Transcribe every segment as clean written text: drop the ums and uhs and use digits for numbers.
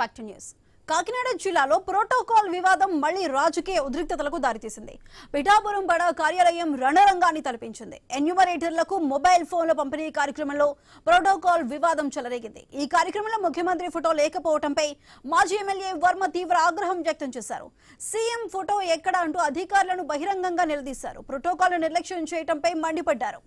Back to news. Kakinada జిల్లాలో protocol వివాదం మళ్లీ రాజకీయ ఉద్రిక్తతలకు దారితీసింది. పిఠాపురం బడ కార్యాలయం రణరంగాన్ని తలపించింది. ఎన్యూమరేటర్లకు మొబైల్ ఫోన్ల పంపిణీ కార్యక్రమంలో ప్రోటోకాల్ వివాదం చెలరేగింది. ఈ కార్యక్రమంలో ముఖ్యమంత్రి ఫోటో లేకపోవడంపై మాజీ ఎమ్మెల్యే వర్మ తీవ్ర ఆగ్రహం వ్యక్తం చేశారు. సీఎం ఫోటో ఎక్కడ అంటూ అధికారులను బహిరంగంగా నిలదీశారు. ప్రోటోకాల్ నిర్లక్ష్యం చేయడంపై మండిపడ్డారు.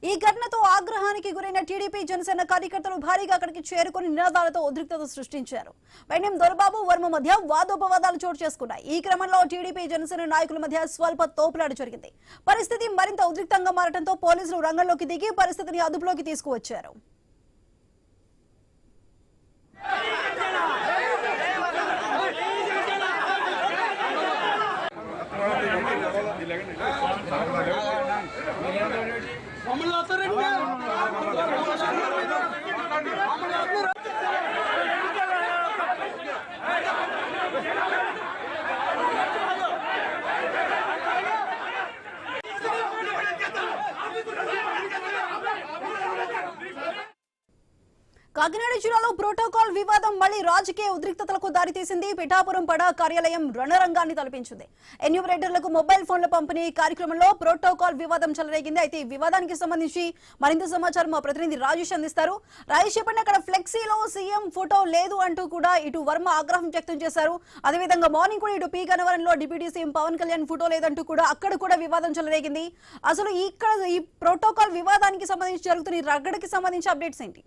ఈ ఘటనతో ఆగ్రహానికి గురైన టీడీపీ జనసేన కార్యకర్తలు భారీగా అక్కడికి చేరుకుని నినాదాలతో ఉద్రిక్తత సృష్టించారు. వైఎం దొరబాబు వర్మ మధ్య వాదోపవాదాలు చోటు చేసుకున్నాయి. ఈ క్రమంలో టీడీపీ జనసేన నాయకుల మధ్య స్వల్ప తోపులాట జరిగింది. పరిస్థితి మరింత ఉద్రిక్తంగా మారడంతో పోలీసులు రంగంలోకి దిగి పరిస్థితిని అదుపులోకి తీసుకువచ్చారు. కాకినాడ జిల్లాలో ప్రోటోకాల్ వివాదం మళ్లీ రాజకీయ ఉద్రిక్తతలకు దారితీసింది. పిఠాపురం పడ కార్యాలయం రణరంగాన్ని తలపించింది. ఎన్యూమరేటర్లకు మొబైల్ ఫోన్ల పంపిణీ కార్యక్రమంలో ప్రోటోకాల్ వివాదం చెలరేగింది. అయితే ఈ వివాదానికి సంబంధించి మరింత సమాచారం మా ప్రతినిధి రాజేష్ అందిస్తారు. రాజేష్, చెప్పండి, అక్కడ ఫ్లెక్సీలో సీఎం ఫోటో లేదు అంటూ కూడా ఇటు వర్మ ఆగ్రహం వ్యక్తం చేశారు. అదేవిధంగా మార్నింగ్ కూడా ఇటు పి గన్నవరంలో deputy CM Pawan Kalyan photo లేదంటూ కూడా అక్కడ కూడా వివాదం చెలరేగింది. అసలు ఇక్కడ ఈ ప్రోటోకాల్ వివాదానికి సంబంధించి జరుగుతున్న ఈ రగడకి సంబంధించి అప్డేట్స్ ఏంటి?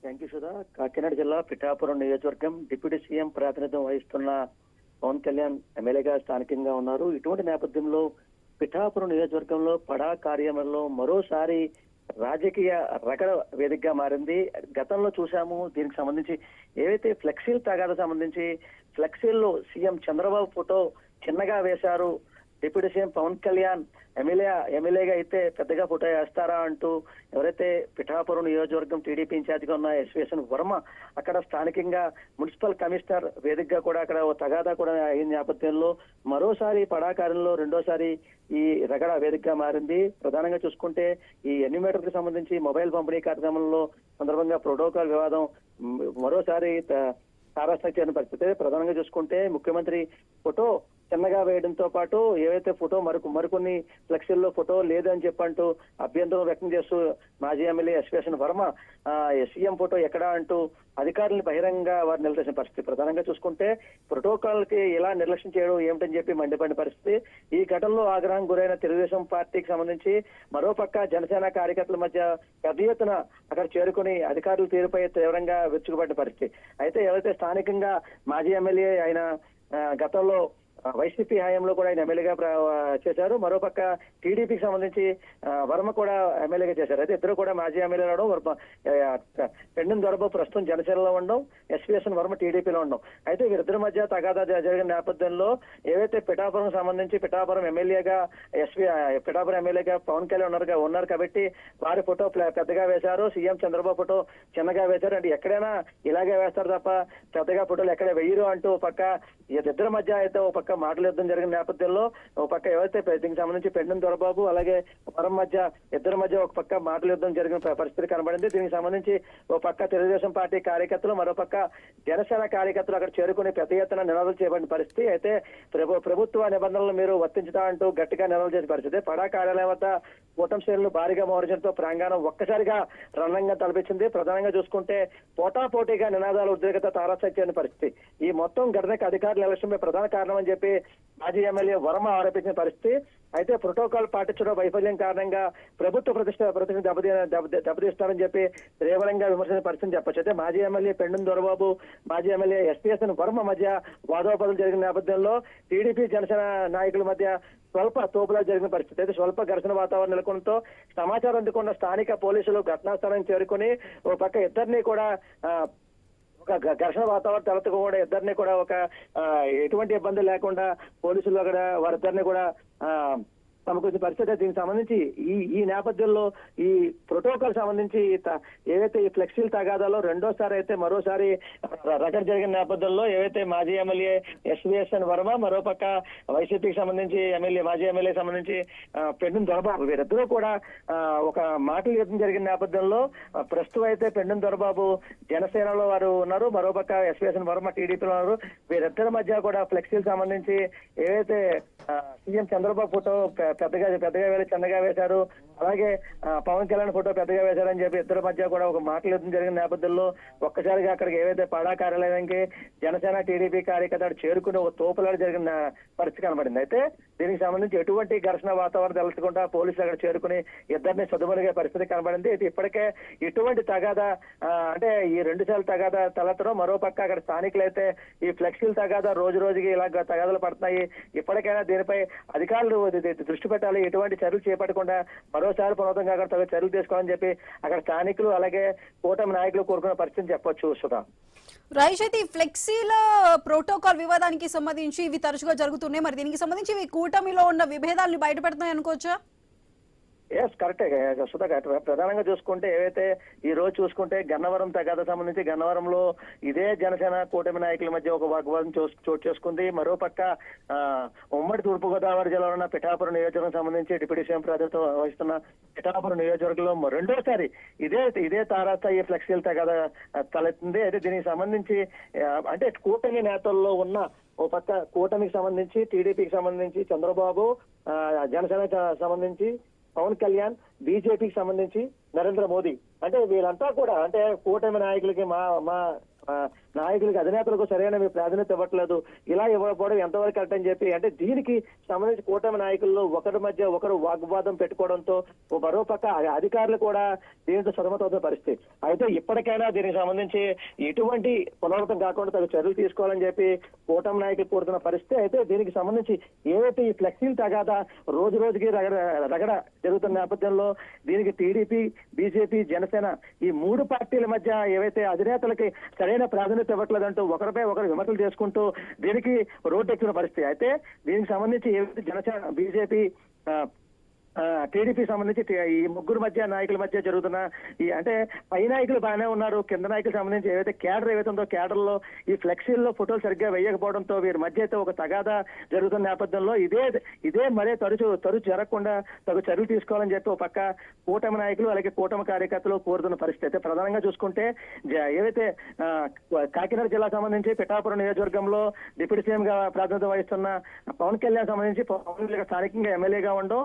Thank you Sudha. కాకినాడ జిల్లా పిఠాపురం నియోజకవర్గం డిప్యూటీ సీఎం ప్రాతినిధ్యం వహిస్తున్న పవన్ కళ్యాణ్ ఎమ్మెల్యేగా స్థానికంగా ఉన్నారు. ఇటువంటి నేపథ్యంలో పిఠాపురం నియోజకవర్గంలో పడా కార్యాలయంలో మరోసారి రాజకీయ రగడ వేదికగా మారింది. గతంలో చూసాము, దీనికి సంబంధించి ఏవైతే ఫ్లెక్సీల తగాదా సంబంధించి ఫ్లెక్సీల్లో సీఎం చంద్రబాబు ఫోటో చిన్నగా వేశారు. డిప్యూటీ సీఎం పవన్ కళ్యాణ్ ఎమ్మెల్యేగా అయితే పెద్దగా ఫోటో వేస్తారా అంటూ ఎవరైతే పిఠాపురం నియోజకవర్గం టీడీపీ ఇన్ఛార్జిగా ఉన్న ఎస్వీఎస్ఎన్ వర్మ అక్కడ స్థానికంగా మున్సిపల్ కమిషనర్ వేదికగా కూడా అక్కడ తగాదా కూడా అయిన నేపథ్యంలో మరోసారి పడాకారంలో రెండోసారి ఈ రగడ వేదికగా మారింది. ప్రధానంగా చూసుకుంటే ఈ ఎన్యూమరేటర్ కి సంబంధించి మొబైల్ పంపిణీ కార్యక్రమంలో సందర్భంగా ప్రోటోకాల్ వివాదం మరోసారి తారాస్థాయికి చేరిన పరిస్థితి. ప్రధానంగా చూసుకుంటే ముఖ్యమంత్రి ఫోటో చిన్నగా వేయడంతో పాటు ఏవైతే ఫోటో మరికొన్ని ఫ్లెక్సీల్లో ఫోటో లేదని చెప్పంటూ అభ్యంతరం వ్యక్తం చేస్తూ మాజీ MLA SVSN Varma CM photo ఎక్కడా అంటూ అధికారులను బహిరంగంగా వారు నిలదీసిన పరిస్థితి. ప్రధానంగా చూసుకుంటే ప్రోటోకాల్ కి ఎలా నిర్లక్ష్యం చేయడం ఏమిటని చెప్పి మండిపడిన పరిస్థితి. ఈ ఘటనలో ఆగ్రహం గురైన తెలుగుదేశం పార్టీకి సంబంధించి మరోపక్క జనసేన కార్యకర్తల మధ్య పెద్ద ఎత్తున అక్కడ చేరుకుని అధికారుల తీరుపై తీవ్రంగా విరుచుకుపడిన పరిస్థితి. అయితే ఎవరైతే స్థానికంగా మాజీ ఎమ్మెల్యే ఆయన గతంలో వైసీపీ హయాంలో కూడా ఆయన ఎమ్మెల్యేగా చేశారు. మరోపక్క టీడీపీకి సంబంధించి వర్మ కూడా ఎమ్మెల్యేగా చేశారు. అయితే ఇద్దరు కూడా మాజీ ఎమ్మెల్యేలు అవడం, పెండెం దొరబాబు ప్రస్తుతం జనసేనలో ఉండడం, ఎస్వీఎస్ఎన్ వర్మ టీడీపీలో ఉండడం. అయితే వీరిద్దరి మధ్య తగాదా జరిగిన నేపథ్యంలో ఏవైతే పిఠాపురం సంబంధించి పిఠాపురం ఎమ్మెల్యేగా పవన్ కళ్యాణ్ ఉన్నారు కాబట్టి వారి ఫోటో పెద్దగా వేశారు, సీఎం చంద్రబాబు ఫోటో చిన్నగా వేశారు. అంటే ఎక్కడైనా ఇలాగే వేస్తారు తప్ప పెద్దగా ఫోటోలు ఎక్కడ వెయ్యరు అంటూ పక్క ఇద్దరి మధ్య అయితే ఒక పక్క మాటల యుద్ధం జరిగిన నేపథ్యంలో ఒక పక్క ఎవరైతే దీనికి సంబంధించి పెండెం దొరబాబు అలాగే వరం ఇద్దరి మధ్య ఒక పక్క మాటల యుద్ధం జరిగిన పరిస్థితి కనబడింది. దీనికి సంబంధించి ఒక పక్క తెలుగుదేశం పార్టీ కార్యకర్తలు, మరోపక్క జనసేన కార్యకర్తలు అక్కడ చేరుకుని పెద్ద ఎత్తున నినాదాలు చేయబడిన పరిస్థితి. అయితే ప్రభుత్వ నిబంధనలు మీరు వర్తించుతా అంటూ గట్టిగా నినాదాలు చేసిన పరిస్థితి. పడా కార్యాలయం వద్ద కూటమి శ్రేణులు భారీగా మోహరించడంతో ప్రాంగణం ఒక్కసారిగా రణంగా తలపించింది. ప్రధానంగా చూసుకుంటే పోటాపోటీగా నినాదాలు ఉద్రేకత తారాస్థాయికి చేరిన పరిస్థితి. ఈ మొత్తం ఘటనకు అధికారుల నిర్లక్ష్యమే ప్రధాన కారణం అని చెప్పి మాజీ ఎమ్మెల్యే వర్మ ఆరోపించిన పరిస్థితి. అయితే ప్రోటోకాల్ పాటించడం వైఫల్యం కారణంగా ప్రభుత్వ ప్రతిష్ట దెబ్బతీస్తారని చెప్పి తీవ్రంగా విమర్శించిన పరిస్థితి చెప్పొచ్చు. అయితే మాజీ ఎమ్మెల్యే పెండెం దొరబాబు, మాజీ ఎమ్మెల్యే ఎస్వీఎస్ఎన్ వర్మ మధ్య వాదోపదలు జరిగిన నేపథ్యంలో టీడీపీ జనసేన నాయకుల మధ్య స్వల్ప తోపులా జరిగిన పరిస్థితి. అయితే స్వల్ప ఘర్షణ వాతావరణం నెలకొనడంతో సమాచారం అందుకున్న స్థానిక పోలీసులు ఘటనా స్థలానికి చేరుకుని ఒక పక్క ఇద్దరిని కూడా ఒక ఘర్షణ వాతావరణం తలెత్తకుండా ఇద్దరిని కూడా ఒక ఎటువంటి ఇబ్బంది లేకుండా పోలీసులు అక్కడ వారిద్దరిని కూడా సమకూర్చిన పరిస్థితి. దీనికి సంబంధించి ఈ నేపథ్యంలో ఈ ప్రోటోకాల్ సంబంధించి ఏవైతే ఈ ఫ్లెక్సీల తగాదాలో రెండోసారి అయితే మరోసారి రగడ జరిగిన నేపథ్యంలో ఏవైతే మాజీ ఎమ్మెల్యే ఎస్విఎస్ఎన్ వర్మ, మరోపక్క వైసీపీకి సంబంధించి మాజీ ఎమ్మెల్యే సంబంధించి పెండుం దొరబాబు, వీరిద్దరూ కూడా ఒక మాటలు యుద్ధం జరిగిన నేపథ్యంలో ప్రస్తుతం అయితే పెండుం దొరబాబు జనసేనలో వారు ఉన్నారు, మరోపక్క ఎస్విఎస్ఎన్ వర్మ టీడీపీలో ఉన్నారు. వీరిద్దరి మధ్య కూడా ఫ్లెక్సీలు సంబంధించి ఏవైతే సీఎం చంద్రబాబు ఫోటో పెద్దగా వేసి చిన్నగా వేశారు, అలాగే పవన్ కళ్యాణ్ ఫోటో పెద్దగా వేశారని చెప్పి ఇద్దరి మధ్య కూడా ఒక మాటలు యుద్ధం జరిగిన నేపథ్యంలో ఒక్కసారిగా అక్కడికి ఏవైతే పాడా కార్యాలయానికి జనసేన టీడీపీ కార్యకర్తలు చేరుకుని ఒక తోపులాట జరిగిన పరిస్థితి కనబడింది. అయితే దీనికి సంబంధించి ఎటువంటి ఘర్షణ వాతావరణం తెలుసుకుంటా పోలీసులు అక్కడ చేరుకుని ఇద్దరిని సదుమనిగే పరిస్థితి కనబడింది. అయితే ఇప్పటికే ఇటువంటి తగాదా అంటే ఈ 2 సార్లు తగాదా తలెత్తడం, మరోపక్క అక్కడ స్థానికులు అయితే ఈ ఫ్లెక్సీల తగాదా రోజు రోజుకి ఇలా తగాదాలు పడుతున్నాయి, ఇప్పటికైనా దీనిపై అధికారులు దృష్టి పెట్టాలి, ఎటువంటి చర్యలు చేపట్టకుండా మరోసారి పునరుద్ధంగా అక్కడ తగు చర్యలు తీసుకోవాలని చెప్పి అక్కడ స్థానికులు అలాగే కూటమి నాయకులు కోరుకున్న పరిస్థితిని చెప్పొచ్చు. సుధా, రైట్. అయితే ఈ ఫ్లెక్సీల ప్రోటోకాల్ వివాదానికి సంబంధించి ఇవి తరచుగా జరుగుతున్నాయి, మరి దీనికి సంబంధించి ఇవి కూటమిలో ఉన్న విభేదాలను బయటపెడుతున్నాయి అనుకోవచ్చా? ఎస్, కరెక్టే సుధా. ప్రధానంగా చూసుకుంటే ఏవైతే ఈ రోజు చూసుకుంటే గన్నవరం తగాదా సంబంధించి గన్నవరంలో ఇదే జనసేన కూటమి నాయకుల మధ్య ఒక వాగ్వాదం చోటు చేసుకుంది. మరోపక్క ఉమ్మడి తూర్పుగోదావరి జిల్లాలో ఉన్న పిఠాపురం నియోజకవర్గం సంబంధించి డిప్యూటీ సీఎం ప్రాతినిధ్యం వహిస్తున్న పిఠాపురం నియోజకవర్గంలో రెండోసారి ఇదే తారాస్థాయి ఫ్లెక్సీల తగాదా తలెత్తింది. అయితే దీనికి సంబంధించి అంటే కూటమి నేతల్లో ఉన్న ఓ పక్క కూటమికి సంబంధించి టీడీపీకి సంబంధించి చంద్రబాబు, జనసేన సంబంధించి పవన్ కళ్యాణ్, బీజేపీకి సంబంధించి నరేంద్ర మోదీ, అంటే వీళ్ళంతా కూడా అంటే కూటమి నాయకులకి మా నాయకులకి అధినేతలకు సరైన ప్రాధాన్యత ఇవ్వట్లేదు, ఇలా ఇవ్వకపోవడం ఎంతవరకు కరెక్ట్ అని చెప్పి అంటే దీనికి సంబంధించి కూటమి నాయకుల్లో ఒకరి మధ్య ఒకరు వాగ్వాదం పెట్టుకోవడంతో మరోపక్క అధికారులు కూడా దీంతో సతమతవుతున్న పరిస్థితి. అయితే ఇప్పటికైనా దీనికి సంబంధించి ఎటువంటి పునరావృతం కాకుండా తగు చర్యలు తీసుకోవాలని చెప్పి కూటమి నాయకులు కోరుతున్న పరిస్థితి. అయితే దీనికి సంబంధించి ఏవైతే ఈ ఫ్లెక్సీలు తగాదా రోజు రోజుకి రగడ జరుగుతున్న నేపథ్యంలో దీనికి టీడీపీ, బీజేపీ, జనసేన ఈ 3 పార్టీల మధ్య ఏవైతే అధినేతలకి సరైన ప్రాధాన్యత ఇవ్వట్లేదంటూ ఒకరిపై ఒకరు విమర్శలు చేసుకుంటూ దీనికి రోడ్డు ఎక్కిన పరిస్థితి. అయితే దీనికి సంబంధించి ఏవైతే జనసేన, బీజేపీ, టీడీపీ సంబంధించి ఈ 3 మధ్య నాయకుల మధ్య జరుగుతున్న ఈ అంటే పై నాయకులు బాగానే ఉన్నారు, కింద నాయకులకు సంబంధించి ఏవైతే కేడర్ ఏవైతే ఉందో కేడర్లో ఈ ఫ్లెక్సీల్లో ఫోటోలు సరిగ్గా వేయకపోవడంతో వీరి మధ్య అయితే ఒక తగాదా జరుగుతున్న నేపథ్యంలో ఇదే మరే తరచు జరగకుండా తగు చర్యలు తీసుకోవాలని చెప్పి ఒక పక్క కూటమి నాయకులు అలాగే కూటమి కార్యకర్తలు కోరుతున్న పరిస్థితి. అయితే ప్రధానంగా చూసుకుంటే ఏవైతే కాకినాడ జిల్లా సంబంధించి పిఠాపురం నియోజకవర్గంలో డిప్యూటీ సీఎం గా ప్రాతినిధ్యం వహిస్తున్న పవన్ కళ్యాణ్ సంబంధించి పవన్ స్థానికంగా ఎమ్మెల్యేగా ఉండడం,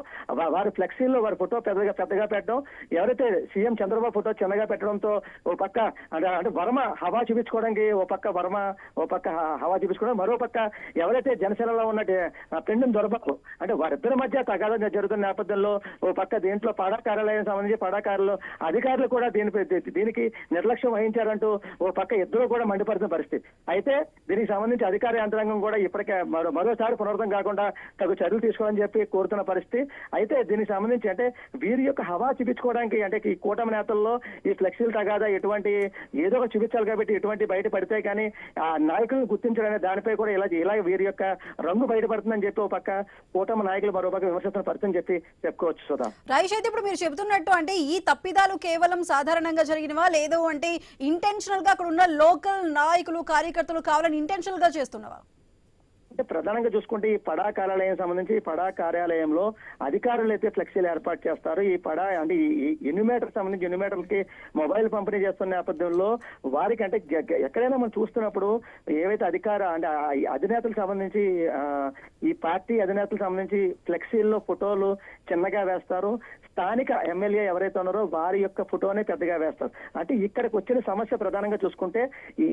వారి ఫ్లెక్సీల్లో వారి ఫోటో పెద్దగా పెట్టడం, ఎవరైతే సీఎం చంద్రబాబు ఫోటో చిన్నగా పెట్టడంతో ఓ పక్క అంటే వర్మ హవా చూపించుకోవడానికి ఓ పక్క హవా చూపించుకోవడం, మరో పక్క ఎవరైతే జనసేనలో ఉన్న పెండుం దొరబాబు అంటే వారిద్దరి మధ్య తగాదా జరుగుతున్న నేపథ్యంలో ఓ పక్క దీంట్లో పాడా కార్యాలయం సంబంధించి పాడాకారులు అధికారులు కూడా దీనికి నిర్లక్ష్యం వహించారంటూ ఓ పక్క ఇద్దరు కూడా మండిపడుతున్న పరిస్థితి. అయితే దీనికి సంబంధించి అధికార యంత్రాంగం కూడా ఇప్పటికే మరోసారి పునరుద్ధం కాకుండా తగు చర్యలు తీసుకోవాలని చెప్పి కోరుతున్న పరిస్థితి. అయితే దీనికి సంబంధించి అంటే వీరి యొక్క హవా చూపించుకోవడానికి అంటే ఈ కూటమి నేతల్లో ఈ ఫ్లెక్సీలు తగాదా ఎటువంటి ఏదో ఒక చూపించాలి కాబట్టి ఎటువంటి బయట పడితే కానీ ఆ నాయకులను గుర్తించడనే దానిపై కూడా ఇలా వీరి యొక్క రంగు బయటపడుతుందని చెప్పి ఒక పక్క కూటమి నాయకులు మరో పక్క విమర్శిస్తున్న పరిస్థితి చెప్పి చెప్పుకోవచ్చు. సుధా, రైట్. అయితే ఇప్పుడు మీరు చెబుతున్నట్టు అంటే ఈ తప్పిదాలు కేవలం సాధారణంగా జరిగినవా, లేదు అంటే ఇంటెన్షనల్ గా అక్కడ ఉన్న లోకల్ నాయకులు కార్యకర్తలు కావాలని ఇంటెన్షనల్ గా చేస్తున్నవా? అంటే ప్రధానంగా చూసుకుంటే ఈ పడా కార్యాలయం సంబంధించి పడా కార్యాలయంలో అధికారులు అయితే ఫ్లెక్సీలు ఏర్పాటు చేస్తారు. ఈ పడా అంటే ఈ ఎన్యూమేటర్ సంబంధించి ఎన్యూమేటర్లకి మొబైల్ పంపిణీ చేస్తున్న నేపథ్యంలో వారికి అంటే ఎక్కడైనా మనం చూస్తున్నప్పుడు ఏవైతే అధినేతలకు సంబంధించి ఈ పార్టీ అధినేతలకు సంబంధించి ఫ్లెక్సీల్లో ఫోటోలు చిన్నగా వేస్తారు, స్థానిక ఎమ్మెల్యే ఎవరైతే ఉన్నారో వారి యొక్క ఫోటోనే పెద్దగా వేస్తారు. అంటే ఇక్కడికి వచ్చిన సమస్య ప్రధానంగా చూసుకుంటే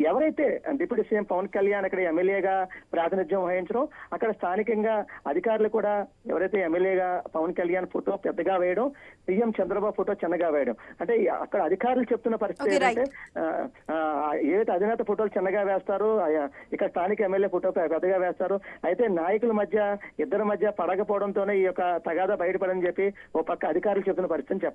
ఎవరైతే డిప్యూటీ సీఎం పవన్ కళ్యాణ్ అక్కడ ఎమ్మెల్యేగా ప్రాతినిధ్యం వహించడం, అక్కడ స్థానికంగా అధికారులు కూడా ఎవరైతే ఎమ్మెల్యేగా పవన్ కళ్యాణ్ ఫోటో పెద్దగా వేయడం, సీఎం చంద్రబాబు ఫోటో చిన్నగా వేయడం, అంటే అక్కడ అధికారులు చెప్తున్న పరిస్థితి ఏంటంటే ఏవైతే అధినేత ఫోటోలు చిన్నగా వేస్తారు, ఇక్కడ స్థానిక ఎమ్మెల్యే ఫోటో పెద్దగా వేస్తారు. అయితే నాయకుల మధ్య ఇద్దరి మధ్య పడకపోవడంతోనే ఈ యొక్క తగాదా బయటపడని చెప్పి ఓ పక్క అధికారులు చెప్తున్న పరిస్థితిని చెప్పాలి.